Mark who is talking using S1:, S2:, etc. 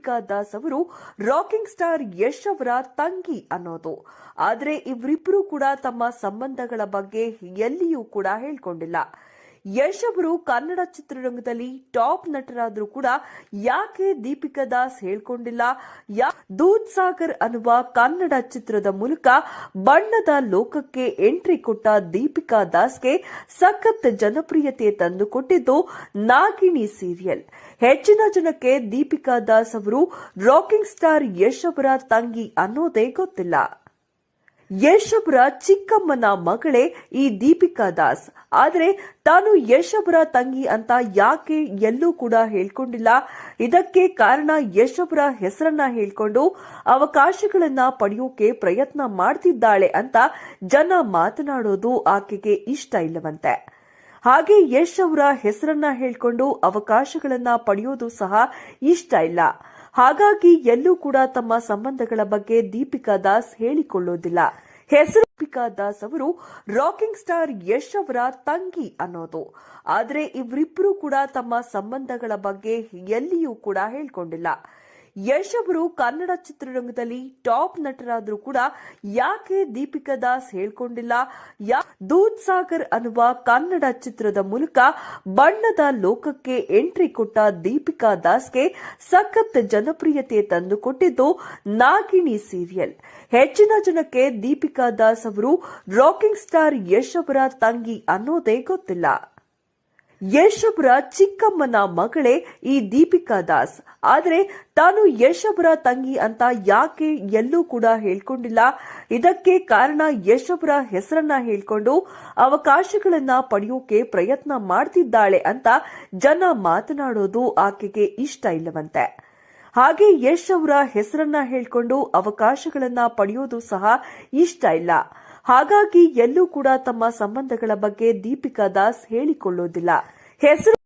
S1: ದೀಪಿಕಾ ದಾಸ್ ಅವರು rocking star Yash ಅವರ ತಂಗಿ ಅನ್ನೋದು. ಆದರೆ ಇವರಿಬ್ಬರು ಕೂಡ ತಮ್ಮ ಸಂಬಂಧಗಳ ಬಗ್ಗೆ ಎಲ್ಲಿಯೂ ಕೂಡ ಹೇಳ್ಕೊಂಡಿಲ್ಲ. ಯಶ್ ಅವರು ಕನ್ನಡ ಚಿತ್ರರಂಗದಲ್ಲಿ ಟಾಪ್ ನಟರಾದ್ರೂ ಕೂಡ ಯಾಕೆ ದೀಪಿಕಾ ದಾಸ್ ಹೇಳ್ಕೊಂಡಿಲ್ಲ? ದೂದ್ ಸಾಗರ್ ಅನ್ನುವ ಕನ್ನಡ ಚಿತ್ರದ ಮೂಲಕ ಬಣ್ಣದ ಲೋಕಕ್ಕೆ ಎಂಟ್ರಿ ಕೊಟ್ಟ ದೀಪಿಕಾ ದಾಸ್ಗೆ ಸಖತ್ ಜನಪ್ರಿಯತೆ ತಂದುಕೊಟ್ಟಿದ್ದು ನಾಗಿಣಿ ಸೀರಿಯಲ್. ಹೆಚ್ಚಿನ ಜನಕ್ಕೆ ದೀಪಿಕಾ ದಾಸ್ ಅವರು ರಾಕಿಂಗ್ ಸ್ಟಾರ್ ಯಶ್ ಅವರ ತಂಗಿ ಅನ್ನೋದೇ ಗೊತ್ತಿಲ್ಲ. ಯಶ್ ಅವರ ಚಿಕ್ಕಮ್ಮನ ಮಗಳೇ ಈ ದೀಪಿಕಾ ದಾಸ್. ಆದರೆ ತಾನು ಯಶ್ ಅವರ ತಂಗಿ ಅಂತ ಯಾಕೆ ಎಲ್ಲೂ ಕೂಡ ಹೇಳ್ಕೊಂಡಿಲ್ಲ? ಇದಕ್ಕೆ ಕಾರಣ ಯಶ್ ಅವರ ಹೆಸರನ್ನ ಹೇಳ್ಕೊಂಡು ಅವಕಾಶಗಳನ್ನ ಪಡೆಯೋಕೆ ಪ್ರಯತ್ನ ಮಾಡ್ತಿದ್ದಾಳೆ ಅಂತ ಜನ ಮಾತನಾಡೋದು ಆಕೆಗೆ ಇಷ್ಟ ಇಲ್ಲವಂತೆ. ಹಾಗೆ ಯಶ್ ಅವರ ಹೆಸರನ್ನ ಹೇಳ್ಕೊಂಡು ಅವಕಾಶಗಳನ್ನ ಪಡೆಯೋದು ಸಹ ಇಷ್ಟ ಇಲ್ಲ. ಹಾಗಾಗಿ ಎಲ್ಲೂ ಕೂಡ ತಮ್ಮ ಸಂಬಂಧಗಳ ಬಗ್ಗೆ ದೀಪಿಕಾ ದಾಸ್ ಹೇಳಿಕೊಳ್ಳೋದಿಲ್ಲ. ದೀಪಿಕಾ ದಾಸ್ ಅವರು ರಾಕಿಂಗ್ ಸ್ಟಾರ್ ಯಶ್ ಅವರ ತಂಗಿ ಅನ್ನೋದು. ಆದರೆ ಇವರಿಬ್ಬರು ಕೂಡ ತಮ್ಮ ಸಂಬಂಧಗಳ ಬಗ್ಗೆ ಎಲ್ಲಿಯೂ ಕೂಡ ಹೇಳ್ಕೊಂಡಿಲ್ಲ. ಯಶ್ ಅವರು ಕನ್ನಡ ಚಿತ್ರರಂಗದಲ್ಲಿ ಟಾಪ್ ನಟರಾದ್ರೂ ಕೂಡ ಯಾಕೆ ದೀಪಿಕಾ ದಾಸ್ ಹೇಳ್ಕೊಂಡಿಲ್ಲ? ದೂದ್ ಸಾಗರ್ ಅನ್ನುವ ಕನ್ನಡ ಚಿತ್ರದ ಮೂಲಕ ಬಣ್ಣದ ಲೋಕಕ್ಕೆ ಎಂಟ್ರಿ ಕೊಟ್ಟ ದೀಪಿಕಾ ದಾಸ್ಗೆ ಸಖತ್ ಜನಪ್ರಿಯತೆ ತಂದುಕೊಟ್ಟಿದ್ದು ನಾಗಿಣಿ ಸೀರಿಯಲ್. ಹೆಚ್ಚಿನ ಜನಕ್ಕೆ ದೀಪಿಕಾ ದಾಸ್ ಅವರು ರಾಕಿಂಗ್ ಸ್ಟಾರ್ ಯಶ್ ಅವರ ತಂಗಿ ಅನ್ನೋದೇ ಗೊತ್ತಿಲ್ಲ. ಯಶ್ ಅವರ ಚಿಕ್ಕಮ್ಮನ ಮಗಳೇ ಈ ದೀಪಿಕಾ ದಾಸ್. ಆದರೆ ತಾನು ಯಶ್ ಅವರ ತಂಗಿ ಅಂತ ಯಾಕೆ ಎಲ್ಲೂ ಕೂಡ ಹೇಳ್ಕೊಂಡಿಲ್ಲ? ಇದಕ್ಕೆ ಕಾರಣ ಯಶ್ ಅವರ ಹೆಸರನ್ನ ಹೇಳ್ಕೊಂಡು ಅವಕಾಶಗಳನ್ನ ಪಡೆಯೋಕೆ ಪ್ರಯತ್ನ ಮಾಡ್ತಿದ್ದಾಳೆ ಅಂತ ಜನ ಮಾತನಾಡೋದು ಆಕೆಗೆ ಇಷ್ಟ ಇಲ್ಲವಂತೆ. ಹಾಗೆ ಯಶ್ ಅವರ ಹೆಸರನ್ನ ಹೇಳ್ಕೊಂಡು ಅವಕಾಶಗಳನ್ನ ಪಡೆಯೋದು ಸಹ ಇಷ್ಟ ಇಲ್ಲ. ಹಾಗಾಗಿ ಎಲ್ಲೂ ಕೂಡ ತಮ್ಮ ಸಂಬಂಧಗಳ ಬಗ್ಗೆ ದೀಪಿಕಾ ದಾಸ್ ಹೇಳಿಕೊಳ್ಳೋದಿಲ್ಲ.